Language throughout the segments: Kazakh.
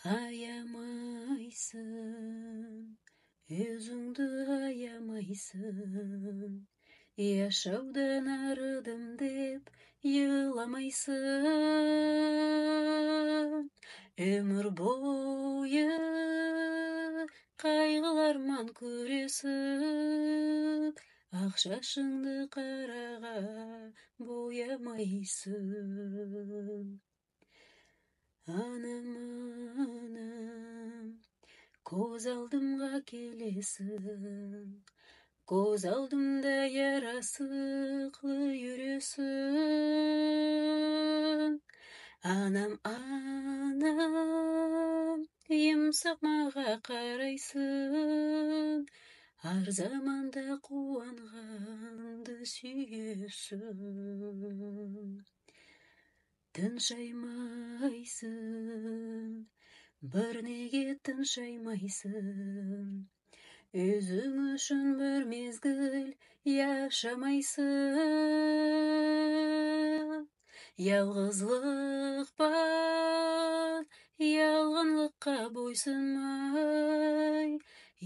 Ayamaysın, özüңdü ayamaysın. Yaşаудан арыдым деп yığламайсың. Өмір бойы қайғылармен күресіп, ақ шашыңды қараға боямайсың. Анам, анам, көз алдымға келесің. Көз алдымда ярасықлы жүресің. Анам, анам, емсақ маға қарайсың. Ар заманда қуанғанды сүйесің. Тыншаймайсың, бір неге тыншаймайсың. Өзің үшін бір мезгіл яшамайсың. Ялғызлық бар, ялғанлыққа бойсынмай,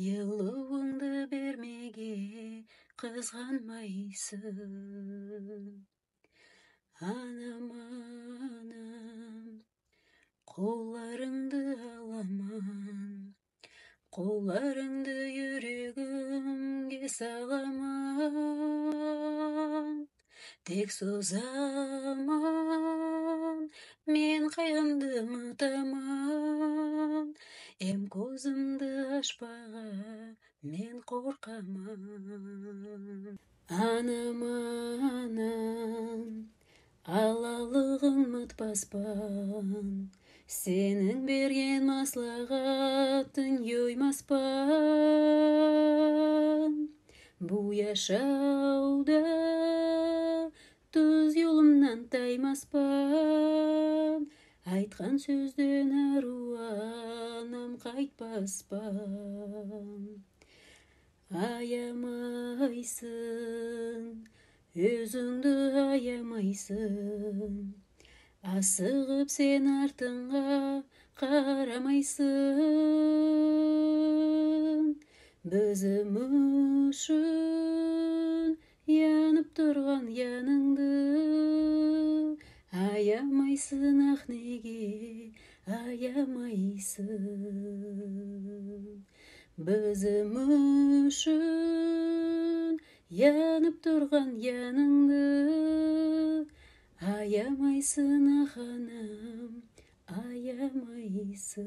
елуіңді бермеге қызғанмайсың. Анам, анам, қоларыңды аламан, қоларыңды жүрегімге саламан. Тек созаман, мен қайғымды ұмытаман. Көзімді ашпаға мен қорқаман. Анам, анам, алалығың ұмытпаспан. Сенің берген маслағатын йоймаспан. Бұл яшауда түз жолымнан таймаспан. Айтқан сөзден аруанам қайтпаспан. Аямайсың, өзіңді аямайсың. Асығып сен артыңға қарамайсың. Бізім үшін янып тұрған яныңды аямайсың, ақ неге аямайсың. Бізім үшін янып тұрған яныңды аямайсың, ақ анам, аямайсың.